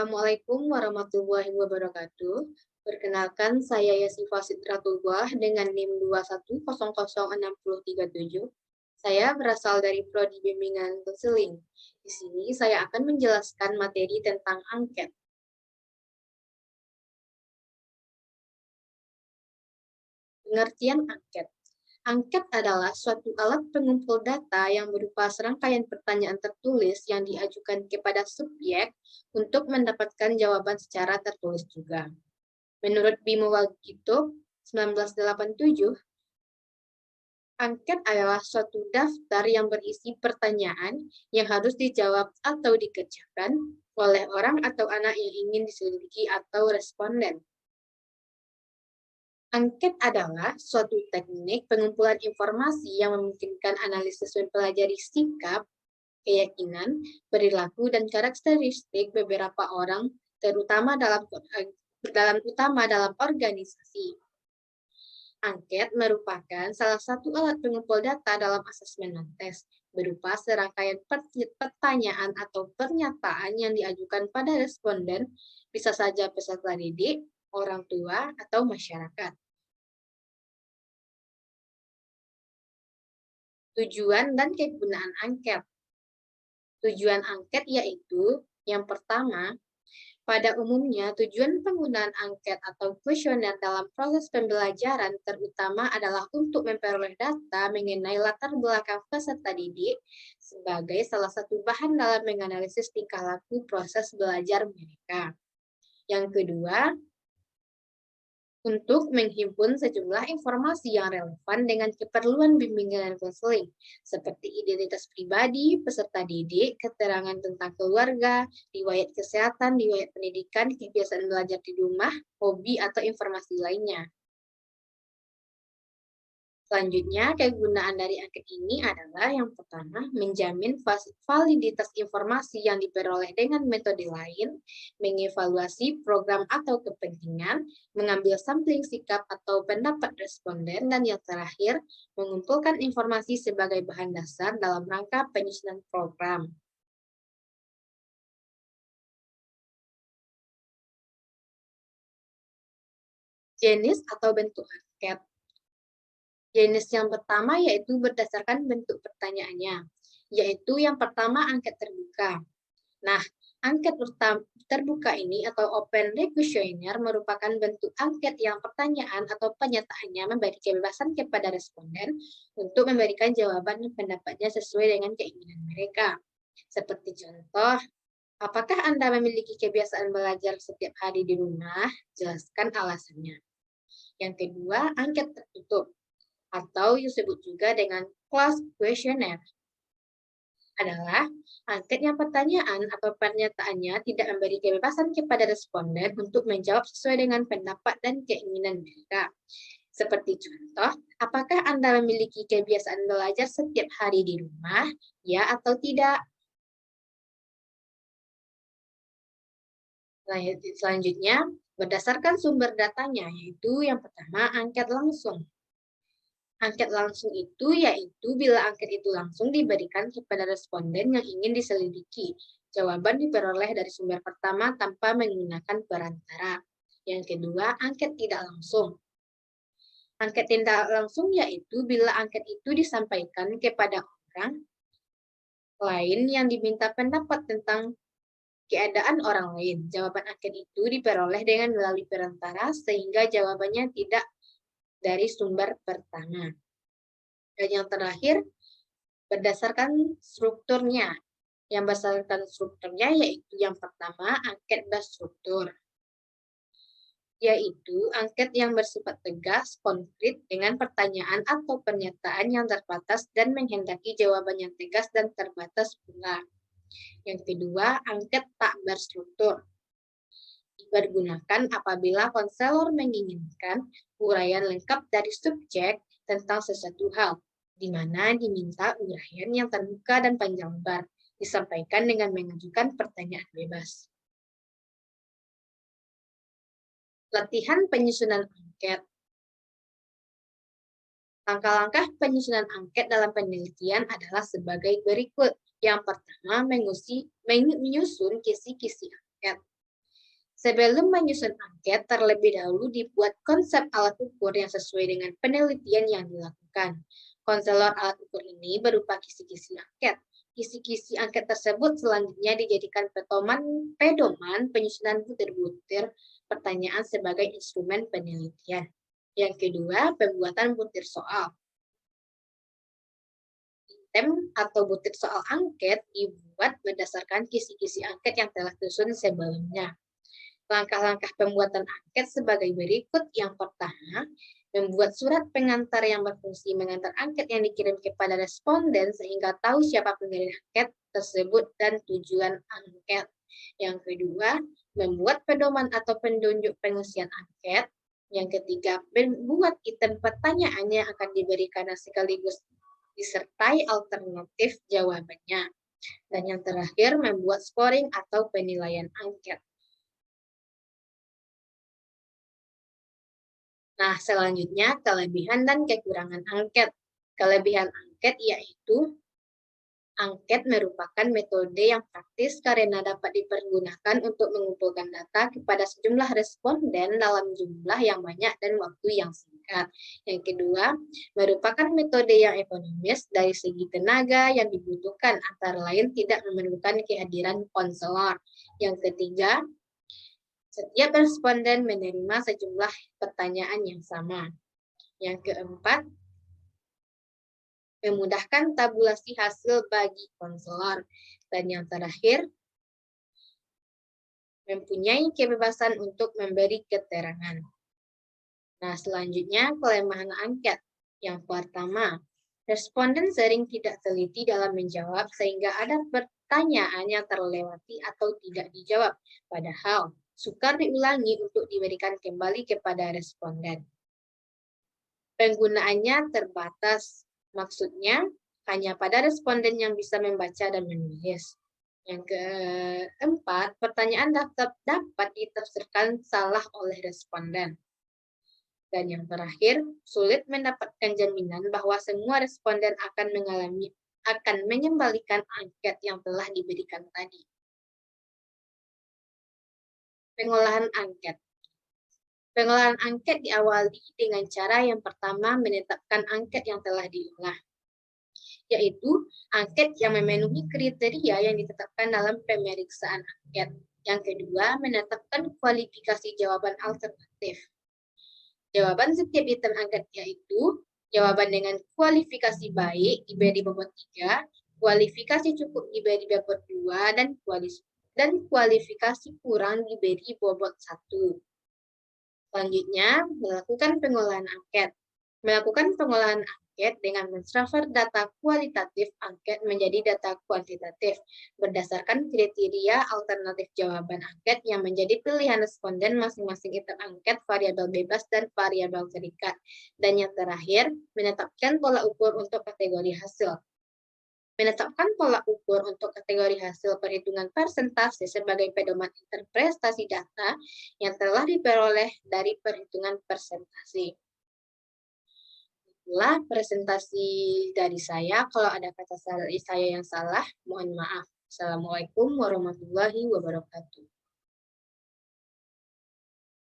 Assalamualaikum warahmatullahi wabarakatuh. Perkenalkan, saya Yasifa Sidratullah dengan NIM 2100637. Saya berasal dari Prodi Bimbingan Konseling. Di sini saya akan menjelaskan materi tentang angket. Pengertian angket. Angket adalah suatu alat pengumpul data yang berupa serangkaian pertanyaan tertulis yang diajukan kepada subjek untuk mendapatkan jawaban secara tertulis juga. Menurut Bimo Wagito 1987, angket adalah suatu daftar yang berisi pertanyaan yang harus dijawab atau dikerjakan oleh orang atau anak yang ingin diselidiki atau responden. Angket adalah suatu teknik pengumpulan informasi yang memungkinkan analisis mempelajari sikap, keyakinan, perilaku, dan karakteristik beberapa orang, terutama dalam organisasi. Angket merupakan salah satu alat pengumpul data dalam asesmen dan tes, berupa serangkaian pertanyaan atau pernyataan yang diajukan pada responden, bisa saja peserta didik, orang tua, atau masyarakat. Tujuan dan kegunaan angket. Tujuan angket yaitu, yang pertama, pada umumnya tujuan penggunaan angket atau kuesioner dalam proses pembelajaran terutama adalah untuk memperoleh data mengenai latar belakang peserta didik sebagai salah satu bahan dalam menganalisis tingkah laku proses belajar mereka. Yang kedua, untuk menghimpun sejumlah informasi yang relevan dengan keperluan bimbingan dan konseling, seperti identitas pribadi, peserta didik, keterangan tentang keluarga, riwayat kesehatan, riwayat pendidikan, kebiasaan belajar di rumah, hobi, atau informasi lainnya. Selanjutnya, kegunaan dari angket ini adalah yang pertama, menjamin validitas informasi yang diperoleh dengan metode lain, mengevaluasi program atau kepentingan, mengambil sampling sikap atau pendapat responden, dan yang terakhir, mengumpulkan informasi sebagai bahan dasar dalam rangka penyusunan program. Jenis atau bentuk angket. Jenis yang pertama yaitu berdasarkan bentuk pertanyaannya, yaitu yang pertama angket terbuka. Nah, angket terbuka ini atau open questionnaire merupakan bentuk angket yang pertanyaan atau pernyataannya memberi kebebasan kepada responden untuk memberikan jawaban dan pendapatnya sesuai dengan keinginan mereka. Seperti contoh, apakah Anda memiliki kebiasaan belajar setiap hari di rumah? Jelaskan alasannya. Yang kedua, angket tertutup, atau disebut juga dengan closed questionnaire, adalah angket yang pertanyaan atau pernyataannya tidak memberi kebebasan kepada responden untuk menjawab sesuai dengan pendapat dan keinginan mereka. Seperti contoh, apakah Anda memiliki kebiasaan belajar setiap hari di rumah? Ya atau tidak? Selanjutnya, berdasarkan sumber datanya, yaitu yang pertama angket langsung. Angket langsung itu yaitu bila angket itu langsung diberikan kepada responden yang ingin diselidiki. Jawaban diperoleh dari sumber pertama tanpa menggunakan perantara. Yang kedua, angket tidak langsung. Angket tidak langsung yaitu bila angket itu disampaikan kepada orang lain yang diminta pendapat tentang keadaan orang lain. Jawaban angket itu diperoleh dengan melalui perantara sehingga jawabannya tidak dari sumber pertama. Dan yang terakhir, berdasarkan strukturnya. Yang berdasarkan strukturnya yaitu yang pertama, angket berstruktur. Yaitu angket yang bersifat tegas, konkret, dengan pertanyaan atau pernyataan yang terbatas dan menghendaki jawaban yang tegas dan terbatas pula. Yang kedua, angket tak berstruktur. Dipergunakan apabila konselor menginginkan uraian lengkap dari subjek tentang sesuatu hal, di mana diminta uraian yang terbuka dan panjang lebar, disampaikan dengan mengajukan pertanyaan bebas. Latihan penyusunan angket. Langkah-langkah penyusunan angket dalam penelitian adalah sebagai berikut. Yang pertama, menyusun kisi-kisi angket. Sebelum menyusun angket, terlebih dahulu dibuat konsep alat ukur yang sesuai dengan penelitian yang dilakukan. Konselor alat ukur ini berupa kisi-kisi angket. Kisi-kisi angket tersebut selanjutnya dijadikan pedoman penyusunan butir-butir pertanyaan sebagai instrumen penelitian. Yang kedua, pembuatan butir soal. Item atau butir soal angket dibuat berdasarkan kisi-kisi angket yang telah disusun sebelumnya. Langkah-langkah pembuatan angket sebagai berikut. Yang pertama, membuat surat pengantar yang berfungsi mengantar angket yang dikirim kepada responden sehingga tahu siapa pengirim angket tersebut dan tujuan angket. Yang kedua, membuat pedoman atau penunjuk pengisian angket. Yang ketiga, membuat item pertanyaan yang akan diberikan sekaligus disertai alternatif jawabannya. Dan yang terakhir, membuat scoring atau penilaian angket. Nah, selanjutnya kelebihan dan kekurangan angket. Kelebihan angket yaitu angket merupakan metode yang praktis karena dapat dipergunakan untuk mengumpulkan data kepada sejumlah responden dalam jumlah yang banyak dan waktu yang singkat. Yang kedua, merupakan metode yang ekonomis dari segi tenaga yang dibutuhkan, antara lain tidak memerlukan kehadiran konselor. Yang ketiga, setiap responden menerima sejumlah pertanyaan yang sama. Yang keempat, memudahkan tabulasi hasil bagi konselor. Dan yang terakhir, mempunyai kebebasan untuk memberi keterangan. Nah, selanjutnya kelemahan angket. Yang pertama, responden sering tidak teliti dalam menjawab sehingga ada pertanyaan yang terlewati atau tidak dijawab. Padahal, sukar diulangi untuk diberikan kembali kepada responden. Penggunaannya terbatas, maksudnya hanya pada responden yang bisa membaca dan menulis. Yang keempat, pertanyaan dapat ditafsirkan salah oleh responden. Dan yang terakhir, sulit mendapatkan jaminan bahwa semua responden akan mengembalikan angket yang telah diberikan tadi. Pengolahan angket. Pengolahan angket diawali dengan cara yang pertama menetapkan angket yang telah diolah, yaitu angket yang memenuhi kriteria yang ditetapkan dalam pemeriksaan angket. Yang kedua, menetapkan kualifikasi jawaban alternatif. Jawaban setiap item angket yaitu jawaban dengan kualifikasi baik diberi bobot 3, kualifikasi cukup diberi bobot 2, dan kualifikasi kurang diberi bobot 1. Selanjutnya, melakukan pengolahan angket. Melakukan pengolahan angket dengan mentransfer data kualitatif angket menjadi data kuantitatif berdasarkan kriteria alternatif jawaban angket yang menjadi pilihan responden masing-masing item angket, variabel bebas, dan variabel terikat. Dan yang terakhir, menetapkan pola ukur untuk kategori hasil. Menetapkan pola ukur untuk kategori hasil perhitungan persentase sebagai pedoman interpretasi data yang telah diperoleh dari perhitungan persentase. Itulah presentasi dari saya. Kalau ada kata saya yang salah, mohon maaf. Assalamualaikum warahmatullahi wabarakatuh.